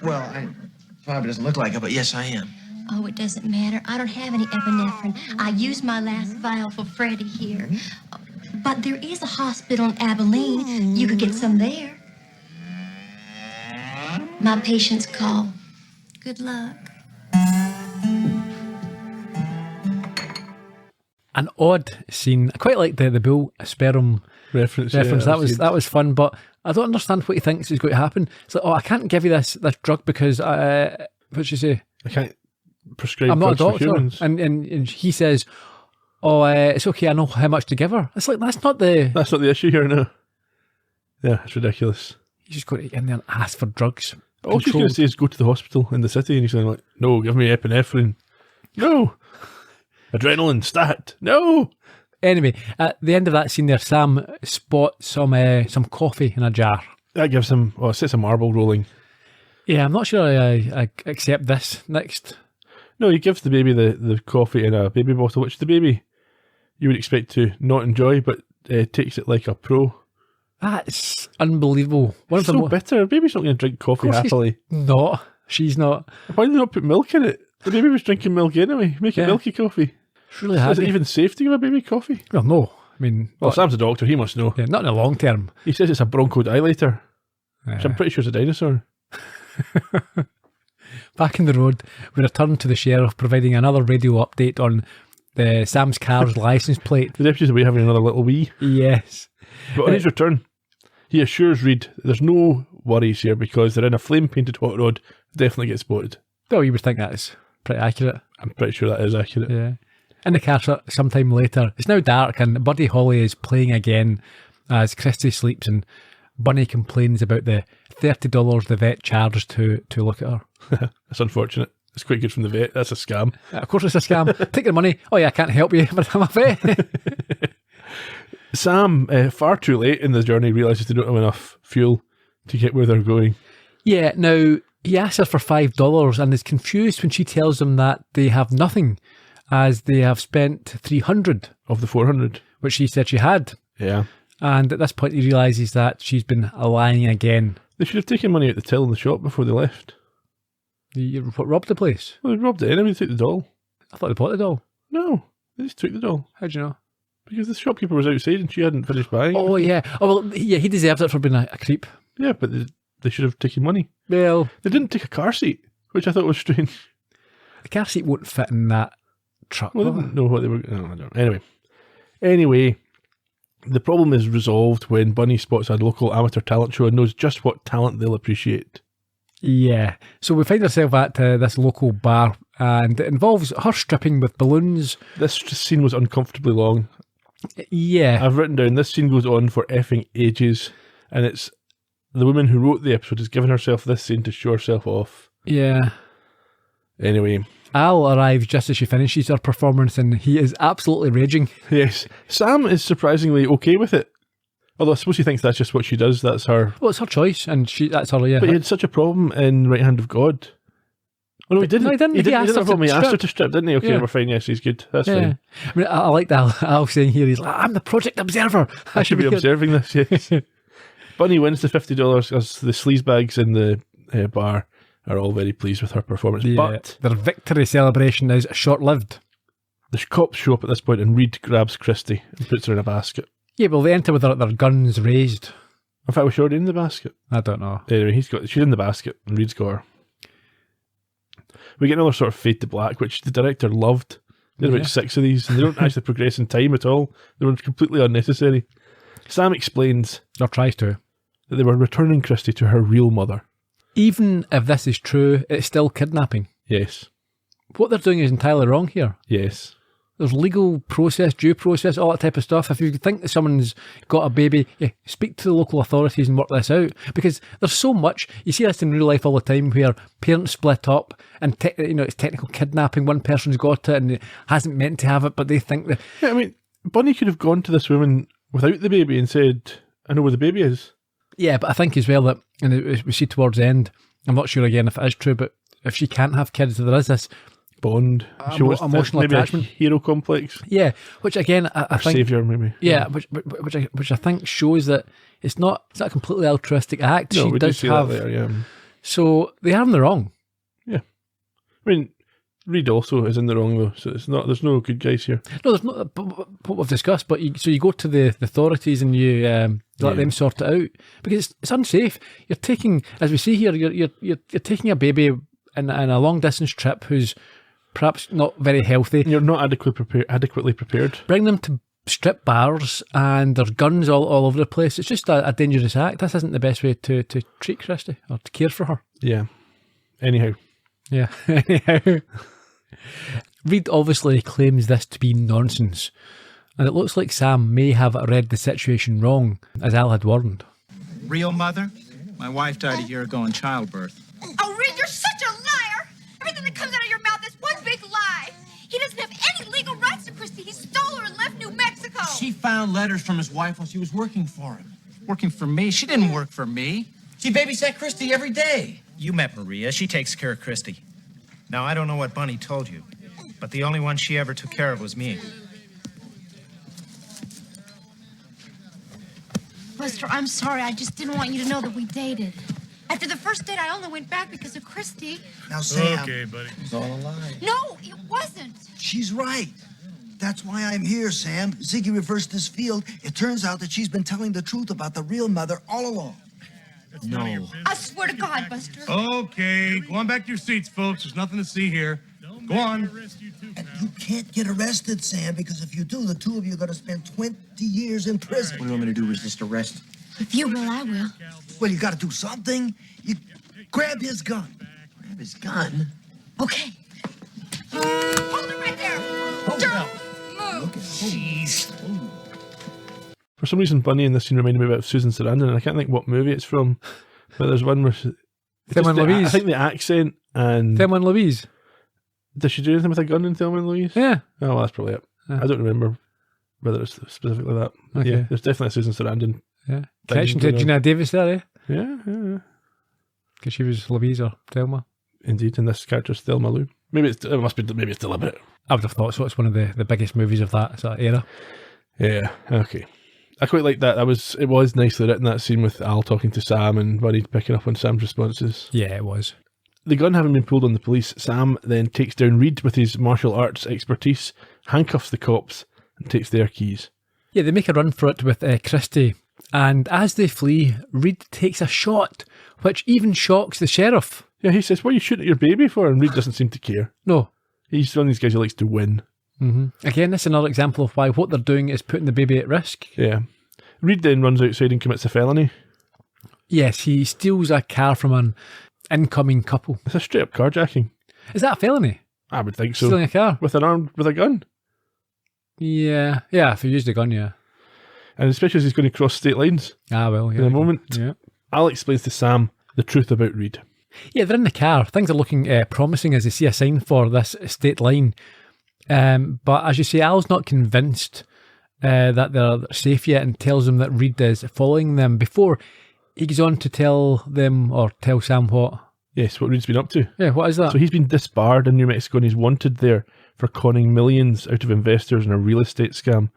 Well, I probably doesn't look like it, but yes, I am. Oh, it doesn't matter. I don't have any epinephrine. I used my last vial for Freddie here. But there is a hospital in Abilene. You could get some there. My patients call. Good luck. An odd scene. I quite like the bull sperm Reference. reference. Yeah, that was fun, but I don't understand what he thinks is going to happen. It's like, oh, I can't give you this drug because what'd she say? I can't prescribe I'm not a drugs for doctor. humans. And he says, oh, it's okay, I know how much to give her. It's like, that's not the issue here now. Yeah, it's ridiculous. He's just going to get in there and ask for drugs. All she's going to say is go to the hospital in the city, and he's going like, no, give me epinephrine. No. Adrenaline, stat. No. Anyway, at the end of that scene there, Sam spots some coffee in a jar. That gives him, it sets a marble rolling. Yeah, I'm not sure I accept this next. No, he gives the baby the coffee in a baby bottle, which the baby you would expect to not enjoy, but takes it like a pro. That's unbelievable. It's so bitter. Baby's not going to drink coffee happily. She's not. Why did they not put milk in it? The baby was drinking milk anyway. Make it milky coffee. It's really Is it happy. even safe to give a baby coffee? Well, no. I mean... Well, Sam's a doctor. He must know. Yeah, not in the long term. He says it's a bronchodilator, which I'm pretty sure is a dinosaur. Back in the road, we return to the sheriff providing another radio update on Sam's car's license plate. The deputy's away having another little wee. Yes. But on his return, he assures Reed there's no worries here because they're in a flame-painted hot rod. Definitely get spotted. Well, you would think that's pretty accurate. I'm pretty sure that is accurate. Yeah. In the car sometime later, it's now dark and Buddy Holly is playing again as Christy sleeps, and Bunny complains about the $30 the vet charged to look at her. That's unfortunate. It's quite good from the vet. That's a scam. Of course it's a scam. Take your money. Oh yeah, I can't help you, but I'm a vet. Sam, far too late in the journey, realises they don't have enough fuel to get where they're going. Yeah, now he asks her for $5 and is confused when she tells him that they have nothing, as they have spent $300 of the $400, which she said she had. Yeah. And at this point he realises that she's been lying again. They should have taken money out the till in the shop before they left. You robbed the place? Well, they robbed it anyway. They took the doll. I thought they bought the doll. No, they just took the doll. How'd you know? Because the shopkeeper was outside and she hadn't finished buying. Oh yeah. Oh well, yeah, he deserves it for being a creep. Yeah, but they should have taken money. Well, they didn't take a car seat, which I thought was strange. The car seat won't fit in that truck. Well, they didn't know what they were... I don't know. Anyway, the problem is resolved when Bunny spots a local amateur talent show and knows just what talent they'll appreciate. Yeah. So we find ourselves at this local bar, and it involves her stripping with balloons. This scene was uncomfortably long. Yeah. I've written down, this scene goes on for effing ages, and it's the woman who wrote the episode has given herself this scene to show herself off. Yeah. Anyway. Al arrives just as she finishes her performance, and he is absolutely raging. Yes. Sam is surprisingly okay with it. Although I suppose he thinks that's just what she does. That's her. Well, it's her choice, and that's her, yeah. But he had such a problem in Right Hand of God. Oh, no, he didn't. No, he didn't. He He asked didn't her have a problem. He to asked her strip. to strip, didn't he? Okay, Yeah. we're fine. Yes, he's good. That's Yeah. fine. I mean, I like that Al saying here, he's like, I'm the project observer. I should be observing this, yes. Bunny wins the $50 as the sleazebags in the bar are all very pleased with her performance. Yeah, But their victory celebration is short-lived. the cops show up at this point and Reed grabs Christy and puts her in a basket. Yeah, well, they enter with their guns raised. In fact, was she already in the basket? I don't know. Anyway, she's in the basket and Reed's got her. We get another sort of fade to black, which the director loved. There's Yeah. about 6 of these, and they don't actually progress in time at all. They were completely unnecessary. Sam explains Or tries to. that they were returning Christy to her real mother. Even if this is true, it's still kidnapping. Yes. What they're doing is entirely wrong here. Yes. There's legal process, due process, all that type of stuff. If you think that someone's got a baby, yeah, speak to the local authorities and work this out. Because there's so much, you see this in real life all the time, where parents split up and it's technical kidnapping. One person's got it and it hasn't meant to have it, but they think that. Yeah, I mean, Bunny could have gone to this woman without the baby and said, I know where the baby is. Yeah, but I think as well that, and we see towards the end, I'm not sure again if it is true, but if she can't have kids, there is this Bond. She wants emotional maybe attachment. a hero complex. Yeah, which again I Or think saviour, maybe. Yeah, which I think shows that it's not a completely altruistic act. No, She we do does see have that there, yeah. So they are in the wrong. Yeah. I mean, Reed also is in the wrong, though, so it's not. There's no good guys here. No, there's not what we've discussed. But you go to the authorities and you let them sort it out because it's unsafe. You're taking, as we see here, you're taking a baby in a long distance trip who's perhaps not very healthy. You're not adequately prepared. Bring them to strip bars and there's guns all over the place. It's just a dangerous act. This isn't the best way to treat Christy or to care for her. Yeah. Anyhow. Yeah. Anyhow. Reed obviously claims this to be nonsense, and it looks like Sam may have read the situation wrong, as Al had warned. Real mother? My wife died a year ago in childbirth. Oh, Reed, you're such a liar! Everything that comes out of your mouth is one big lie. He doesn't have any legal rights to Christy. He stole her and left New Mexico. She found letters from his wife while she was working for him. Working for me? She didn't work for me. She babysat Christy every day. You met Maria. She takes care of Christy. Now, I don't know what Bunny told you, but the only one she ever took care of was me. Buster, I'm sorry. I just didn't want you to know that we dated. After the first date, I only went back because of Christy. Now, Sam. Okay, buddy. It's all a lie. No, it wasn't. She's right. That's why I'm here, Sam. Ziggy reversed this field. It turns out that she's been telling the truth about the real mother all along. No. I swear to God, Buster. Okay, go on back to your seats, folks. There's nothing to see here. Go on. And you can't get arrested, Sam, because if you do, the two of you are going to spend 20 years in prison. What do you want me to do? Resist arrest? If you will, I will. Well, you got to do something. You grab his gun. Grab his gun? Okay. Hold it right there. Don't move. Jeez. For some reason, Bunny in this scene reminded me about Susan Sarandon, and I can't think what movie it's from. But there's one where Thelma and Louise. I think the accent and Thelma and Louise. does she do anything with a gun in Thelma and Louise? Yeah. Oh, well, that's probably it. Yeah. I don't remember whether it's specifically that. But Okay. yeah, there's definitely a Susan Sarandon. Yeah. Thing Connection to going on. Gina Davis there, eh? Yeah. Because she was Louise or Thelma. Indeed, and this character's Thelma Lou. Maybe it's deliberate. I would have thought so. It's one of the biggest movies of that sort of era. Yeah. Okay. I quite like that. It was nicely written, that scene with Al talking to Sam and Bunny picking up on Sam's responses. Yeah, it was. The gun having been pulled on the police, Sam then takes down Reed with his martial arts expertise, handcuffs the cops, and takes their keys. Yeah, they make a run for it with Christy, and as they flee, Reed takes a shot, which even shocks the sheriff. Yeah, he says, "What are you shooting at your baby for?" And Reed doesn't seem to care. No. He's one of these guys who likes to win. Mm-hmm. Again, this is another example of why what they're doing is putting the baby at risk. Yeah. Reed then runs outside and commits a felony. Yes, he steals a car from an incoming couple. It's a straight up carjacking. Is that a felony? I would think so. Stealing a car? With a gun. Yeah. Yeah, if he used a gun, yeah. And especially as he's going to cross state lines. Ah, well, yeah. In a moment. Yeah. Al explains to Sam the truth about Reed. Yeah, they're in the car. Things are looking promising as they see a sign for this state line. But as you say, Al's not convinced that they're safe yet and tells them that Reed is following them before he goes on to tell them, or tell Sam what? Yes, what Reed's been up to. Yeah, what is that? So he's been disbarred in New Mexico and he's wanted there for conning millions out of investors in a real estate scam.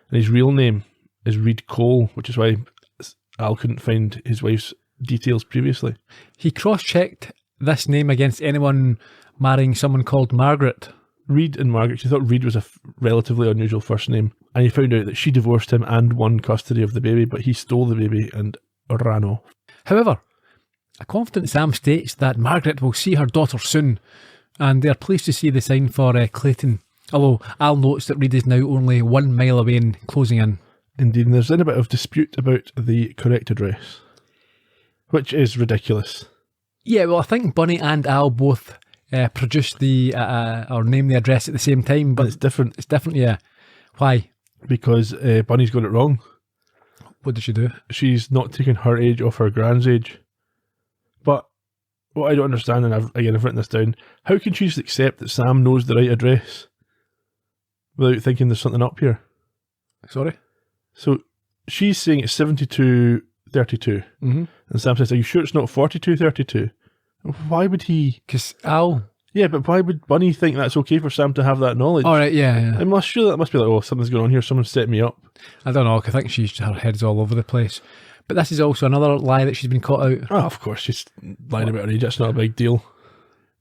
And his real name is Reed Cole, which is why Al couldn't find his wife's details previously. He cross-checked this name against anyone marrying someone called Margaret. Reed and Margaret, she thought Reed was a relatively unusual first name, and he found out that she divorced him and won custody of the baby, but he stole the baby and ran off. However, a confident Sam states that Margaret will see her daughter soon, and they are pleased to see the sign for Clayton, although Al notes that Reed is now only 1 mile away and closing in. Indeed, and there's then a bit of dispute about the correct address, which is ridiculous. Yeah, well, I think Bunny and Al both produced the, or named the address at the same time, but it's different. It's different, yeah. Why? Because Bunny's got it wrong. What did she do? She's not taken her age off her grand's age. But what I don't understand, and I've written this down, how can she just accept that Sam knows the right address without thinking there's something up here? Sorry? So she's saying it's 7232. Mm-hmm. And Sam says, are you sure it's not 4232? Why would he? Because Al... Yeah, but why would Bunny think that's okay for Sam to have that knowledge? All right, yeah. I'm not sure that must be like, oh, something's going on here, someone's set me up. I don't know, 'cause I think her head's all over the place. But this is also another lie that she's been caught out. Oh, of course, she's lying about her age, that's not a big deal.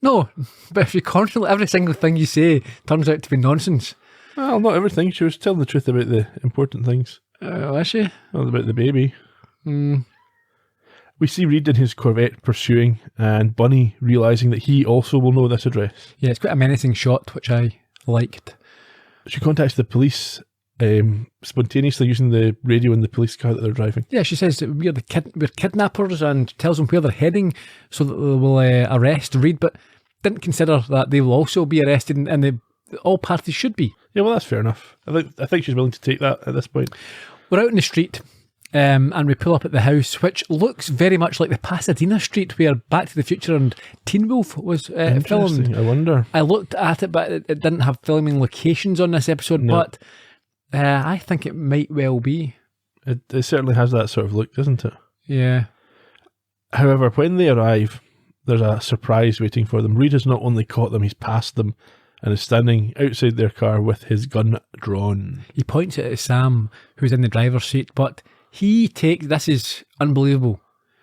No, but if you constantly, every single thing you say turns out to be nonsense. Well, not everything. She was telling the truth about the important things. Is she? Well, about the baby. We see Reed in his Corvette pursuing, and Bunny realising that he also will know this address. Yeah, it's quite a menacing shot, which I liked. She contacts the police spontaneously using the radio in the police car that they're driving. Yeah, she says that we're kidnappers and tells them where they're heading so that they will arrest Reed, but didn't consider that they will also be arrested, and all parties should be. Yeah, well, that's fair enough. I think she's willing to take that at this point. We're out in the street. And we pull up at the house, which looks very much like the Pasadena street where Back to the Future and Teen Wolf was filmed. I wonder. I looked at it, but it didn't have filming locations on this episode, but I think it might well be. It certainly has that sort of look, doesn't it? Yeah. However, when they arrive, there's a surprise waiting for them. Reed has not only caught them, he's passed them and is standing outside their car with his gun drawn. He points it at Sam, who's in the driver's seat, but he takes, this is unbelievable.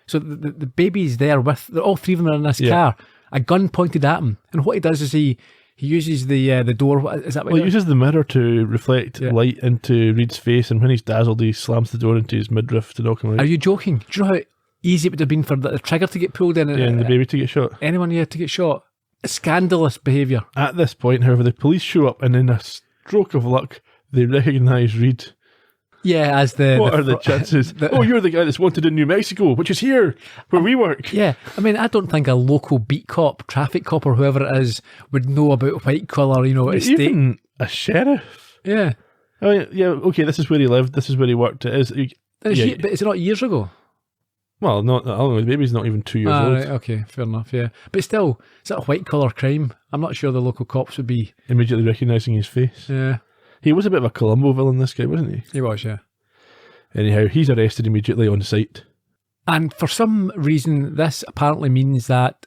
So the baby's there with, all three of them are in this car, a gun pointed at him. And what he does is he uses the door, is that what he uses the mirror to reflect light into Reed's face, and when he's dazzled, he slams the door into his midriff to knock him out. Are you joking? Do you know how easy it would have been for the trigger to get pulled in? And the baby to get shot? Anyone here to get shot. Scandalous behaviour. At this point, however, the police show up, and in a stroke of luck, they recognise Reed. Yeah, as the... What are the chances? You're the guy that's wanted in New Mexico, which is here, where we work. Yeah, I mean, I don't think a local beat cop, traffic cop, or whoever it is would know about white collar, estate. Even a sheriff. Yeah. I mean, yeah, okay, this is where he lived, this is where he worked. It is. But is it not years ago? Well, I don't know, the baby's not even 2 years old. Right, okay, fair enough, yeah. But still, is that a white collar crime? I'm not sure the local cops would be... Immediately recognising his face. Yeah. He was a bit of a Columbo villain, this guy, wasn't he? He was, yeah. Anyhow, he's arrested immediately on site. And for some reason, this apparently means that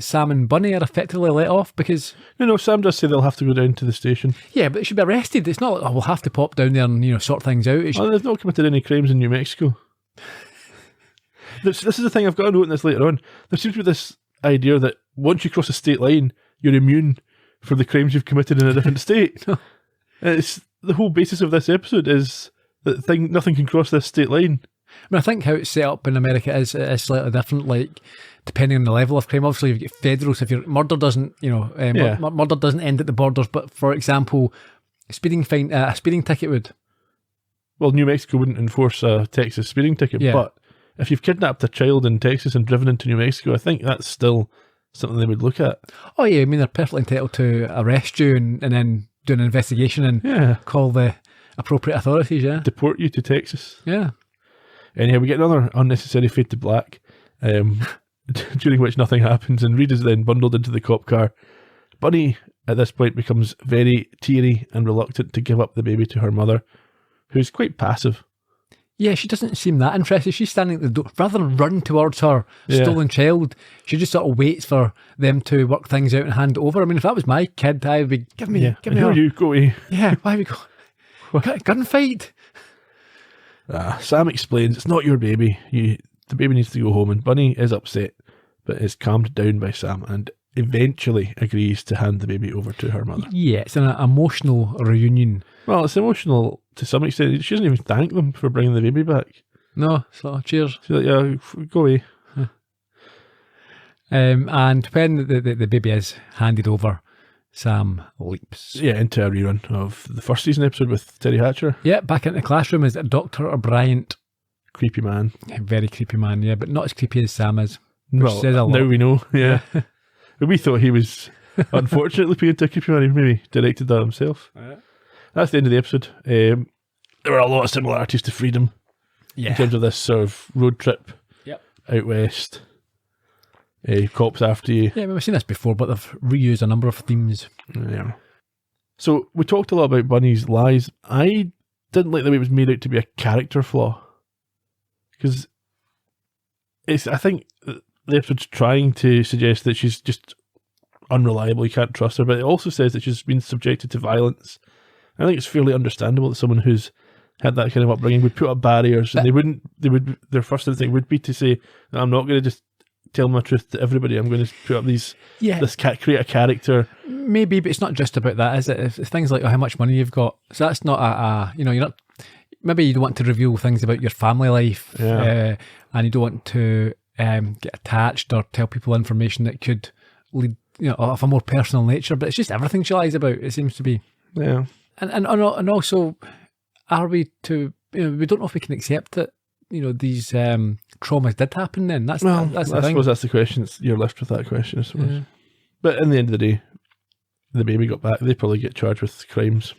Sam and Bunny are effectively let off because... No, Sam does say they'll have to go down to the station. Yeah, but they should be arrested. It's not like, we'll have to pop down there and, sort things out. Well, they've not committed any crimes in New Mexico. This is the thing, I've got to note in this later on. There seems to be this idea that once you cross a state line, you're immune for the crimes you've committed in a different state. It's the whole basis of this episode is that nothing can cross this state line. I mean, I think how it's set up in America is slightly different, like, depending on the level of crime. Obviously, you get federal, so if your murder doesn't, murder doesn't end at the borders, but for example, a speeding ticket would. Well, New Mexico wouldn't enforce a Texas speeding ticket, but if you've kidnapped a child in Texas and driven into New Mexico, I think that's still something they would look at. Oh yeah, I mean, they're perfectly entitled to arrest you and then do an investigation and call the appropriate authorities, deport you to Texas. Yeah. Anyhow, we get another unnecessary fade to black, during which nothing happens, and Reed is then bundled into the cop car. Bunny, at this point, becomes very teary and reluctant to give up the baby to her mother, who's quite passive. Yeah, she doesn't seem that interested. She's standing at the door. Rather than run towards her stolen child, she just sort of waits for them to work things out and hand it over. I mean, if that was my kid, I would be, give me her. Who are you? Go away. Yeah, why are we going? Gunfight? Sam explains, it's not your baby. The baby needs to go home, and Bunny is upset, but is calmed down by Sam and eventually agrees to hand the baby over to her mother. Yeah, it's an emotional reunion. Well, it's emotional to some extent. She doesn't even thank them for bringing the baby back. No, so cheers. She's like, yeah, go away. And when the baby is handed over, Sam leaps. Yeah, into a rerun of the first season episode with Terry Hatcher. Yeah, back into the classroom is Dr. Bryant. Creepy man. Very creepy man, yeah, but not as creepy as Sam is. Well, says a lot. Now we know, yeah. We thought he was unfortunately being into a creepy man. He maybe directed that himself. That's the end of the episode. There were a lot of similarities to Freedom in terms of this sort of road trip out west. Cops after you. Yeah, we've seen this before, but they've reused a number of themes. Yeah. So we talked a lot about Bunny's lies. I didn't like the way it was made out to be a character flaw. Because I think the episode's trying to suggest that she's just unreliable, you can't trust her, but it also says that she's been subjected to violence. I think it's fairly understandable that someone who's had that kind of upbringing would put up barriers, and their first instinct would be to say, I'm not going to just tell my truth to everybody, I'm going to put up create a character. Maybe, but it's not just about that, is it? It's things like how much money you've got. So that's not you're not, maybe you don't want to reveal things about your family life, and you don't want to get attached or tell people information that could lead, of a more personal nature, but it's just everything she lies about, it seems to be. Yeah. And also, are we to, we don't know if we can accept that, these traumas did happen then. That's the thing. I suppose that's the question. You're left with that question, I suppose. Yeah. But in the end of the day, the baby got back. They probably get charged with crimes.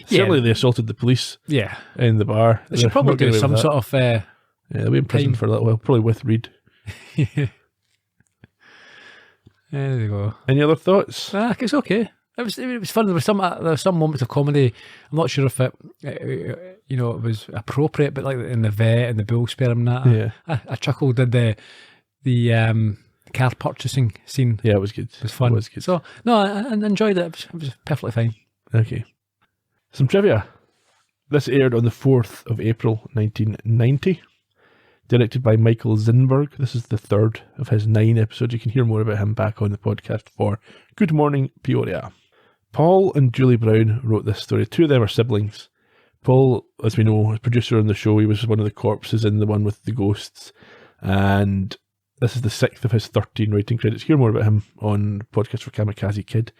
Yeah. Certainly they assaulted the police in the bar. They should probably do some sort of... they'll be in prison for a little while, probably with Reed. There you go. Any other thoughts? It's okay. It was fun. There were some moments of comedy. I'm not sure if it was appropriate, but like in the vet and the bull sperm and that, I chuckled at the car purchasing scene. Yeah, it was good. It was fun. It was good. So no, I enjoyed it. It was perfectly fine. Okay. Some trivia. This aired on the 4th of April 1990. Directed by Michael Zinberg. This is the third of his 9 episodes. You can hear more about him back on the podcast for Good Morning Peoria. Paul and Julie Brown wrote this story. 2 of them are siblings. Paul, as we know, is producer on the show. He was one of the corpses in the one with the ghosts. And this is the 6th of his 13 writing credits. Hear more about him on podcast for Kamikaze Kid.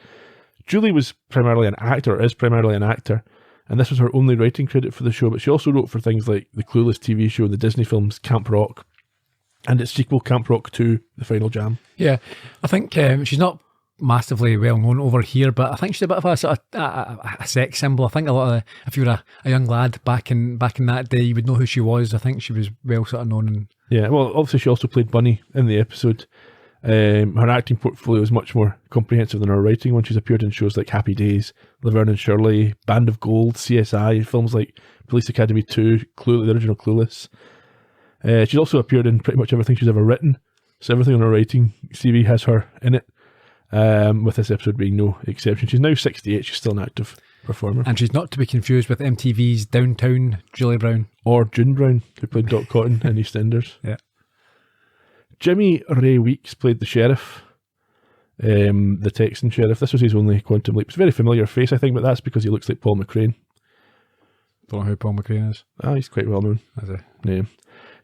Julie was primarily an actor, and this was her only writing credit for the show, but she also wrote for things like the Clueless TV show and the Disney films Camp Rock, and its sequel Camp Rock 2, The Final Jam. Yeah, I think she's not massively well known over here, but I think she's a bit of a sort of a sex symbol. I think a lot of if you were a young lad back in that day, you would know who she was. I think she was well sort of known. Yeah, well, obviously she also played Bunny in the episode. Her acting portfolio is much more comprehensive than her writing one. She's appeared in shows like Happy Days, Laverne and Shirley, Band of Gold, CSI, films like Police Academy 2, the original Clueless. She's also appeared in pretty much everything she's ever written, so everything on her writing CV has her in it, with this episode being no exception. She's now 68, she's still an active performer. And she's not to be confused with MTV's Downtown Julie Brown. Or June Brown, who played Dot Cotton in EastEnders. Yeah. Jimmy Ray Weeks played the sheriff, the Texan sheriff. This was his only Quantum Leap. It's a very familiar face, I think, but that's because he looks like Paul McCrane. Don't know who Paul McCrane is. He's quite well known. Is he? Yeah.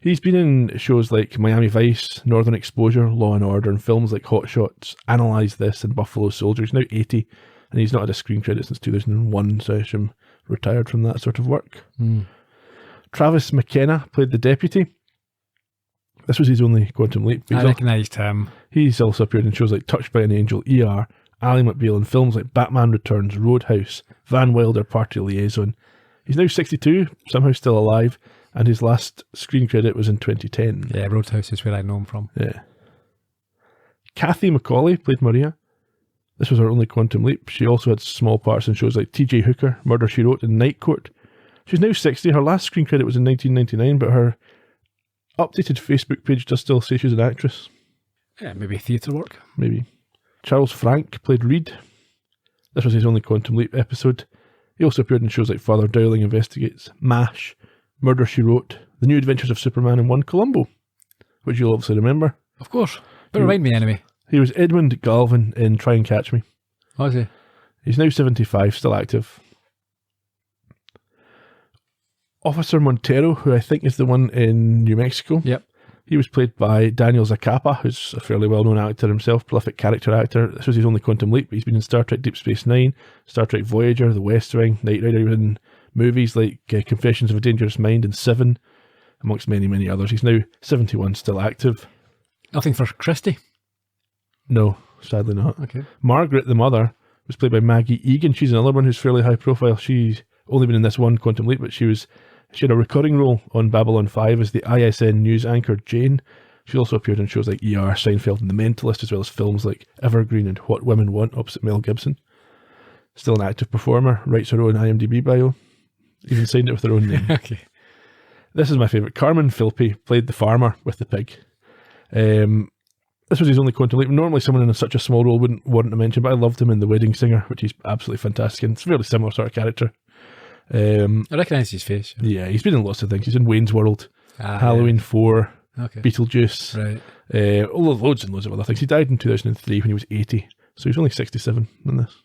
He's been in shows like Miami Vice, Northern Exposure, Law and Order, and films like Hot Shots, Analyze This, and Buffalo Soldier. He's now 80, and he's not had a screen credit since 2001, so I assume retired from that sort of work. Travis McKenna played the deputy. This was his only Quantum Leap. I recognised him. He's also appeared in shows like Touched by an Angel, ER, Ally McBeal, and films like Batman Returns, Roadhouse, Van Wilder, Party Liaison. He's now 62, somehow still alive, and his last screen credit was in 2010. Yeah, Roadhouse is where I know him from. Yeah. Kathy McCauley played Maria. This was her only Quantum Leap. She also had small parts in shows like TJ Hooker, Murder, She Wrote, and Night Court. She's now 60. Her last screen credit was in 1999, but her updated Facebook page does still say she's an actress. Yeah, maybe theatre work. Maybe. Charles Frank played Reed. This was his only Quantum Leap episode. He also appeared in shows like Father Dowling Investigates, MASH, Murder, She Wrote, The New Adventures of Superman, and one Columbo, which you'll obviously remember. Of course. But remind me anyway. He was Edmund Galvin in Try and Catch Me. Was he? He's now 75, still active. Officer Montero, who I think is the one in New Mexico. Yep. He was played by Daniel Zacapa, who's a fairly well-known actor himself, prolific character actor. This was his only Quantum Leap, but he's been in Star Trek Deep Space Nine, Star Trek Voyager, The West Wing, Knight Rider. He was in movies like Confessions of a Dangerous Mind and Seven, amongst many, many others. He's now 71, still active. Nothing for Christie? No, sadly not. Okay. Margaret, the mother, was played by Maggie Egan. She's another one who's fairly high profile. She's only been in this one Quantum Leap, but she had a recurring role on Babylon 5 as the ISN news anchor Jane. She also appeared in shows like ER, Seinfeld, and The Mentalist, as well as films like Evergreen and What Women Want, opposite Mel Gibson. Still an active performer, writes her own IMDb bio. Even signed it with her own name. Okay. This is my favourite. Carmen Philpe played the farmer with the pig. This was his only Quantum Leap. Normally someone in such a small role wouldn't want to mention, but I loved him in The Wedding Singer, which he's absolutely fantastic, and it's a fairly similar sort of character. I recognise his face. Yeah, he's been in lots of things. He's in Wayne's World, Halloween 4, okay. Beetlejuice, right. Loads and loads of other things. He died in 2003 when he was 80, so he was only 67 in this.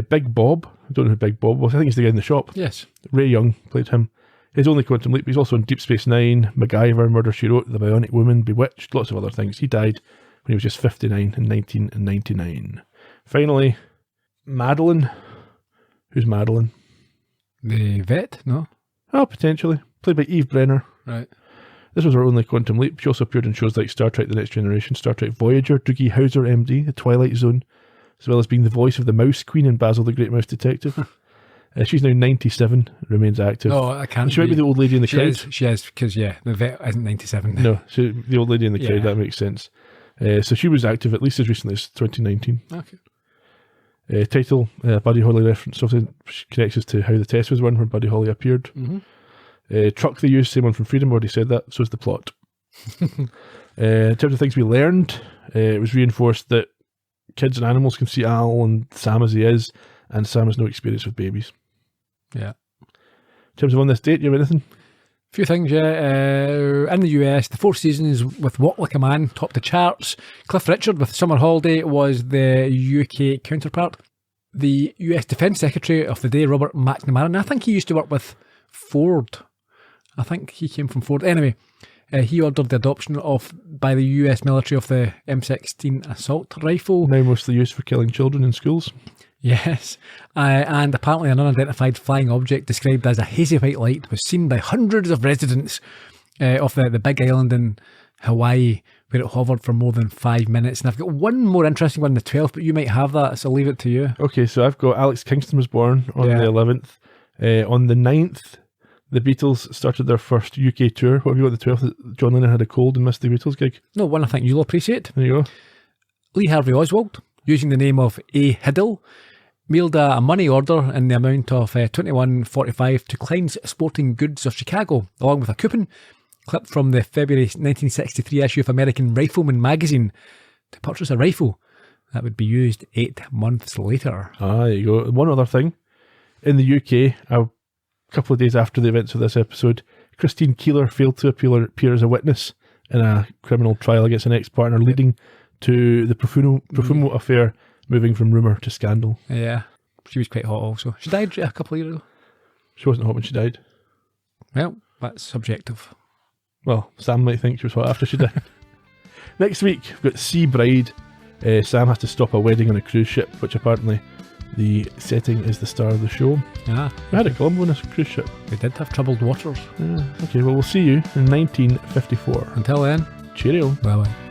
Big Bob, I don't know who Big Bob was. I think he's the guy in the shop. Yes. Ray Young played him. His only Quantum Leap. He's also in Deep Space Nine, MacGyver, Murder, She Wrote, The Bionic Woman, Bewitched, lots of other things. He died when he was just 59 in 1999. Finally, Madeline. Who's Madeline? The vet? No? Oh, potentially. Played by Eve Brenner. Right. This was her only Quantum Leap. She also appeared in shows like Star Trek The Next Generation, Star Trek Voyager, Doogie Howser MD, The Twilight Zone, as well as being the voice of the Mouse Queen in Basil the Great Mouse Detective. She's now 97, remains active. Oh, I can't. She might be the old lady in the crowd. She is, because, the vet isn't 97. No, the old lady in the crowd, that makes sense. So she was active at least as recently as 2019. Okay. Title, Buddy Holly reference, obviously connects us to how the test was run when Buddy Holly appeared. Mm-hmm. Truck they used, same one from Freedom, already said that, so is the plot. In terms of things we learned, it was reinforced that kids and animals can see Al and Sam as he is, and Sam has no experience with babies. Yeah. In terms of on this date, you have anything? A few things, yeah. In the US, the 4 seasons with Walk Like a Man topped the charts. Cliff Richard with Summer Holiday was the UK counterpart. The US Defence Secretary of the day, Robert McNamara, I think he used to work with Ford. I think he came from Ford. Anyway, he ordered the adoption by the US military of the M16 assault rifle. Now mostly used for killing children in schools. Yes, and apparently an unidentified flying object described as a hazy white light was seen by hundreds of residents of the big island in Hawaii, where it hovered for more than 5 minutes. And I've got one more interesting one, the 12th, but you might have that, so I'll leave it to you. Okay, so I've got Alex Kingston was born on the 11th. On the 9th, the Beatles started their first UK tour. What have you got the 12th? John Lennon had a cold and missed the Beatles gig. No, one I think you'll appreciate. There you go. Lee Harvey Oswald, using the name of A. Hiddle, mailed a money order in the amount of $21.45 to Klein's Sporting Goods of Chicago, along with a coupon clipped from the February 1963 issue of American Rifleman magazine to purchase a rifle that would be used 8 months later. There you go. One other thing. In the UK, a couple of days after the events of this episode, Christine Keeler failed to appear as a witness in a criminal trial against an ex-partner, leading to the Profumo affair moving from rumour to scandal. Yeah, she was quite hot also. She died a couple of years ago. She wasn't hot when she died. Well, that's subjective. Well, Sam might think she was hot after she died. Next week, we've got Sea Bride. Sam has to stop a wedding on a cruise ship, which apparently the setting is the star of the show. Ah, we had a Columbo on a cruise ship. We did have troubled waters. Yeah. Okay, well, we'll see you in 1954. Until then, cheerio. Bye-bye.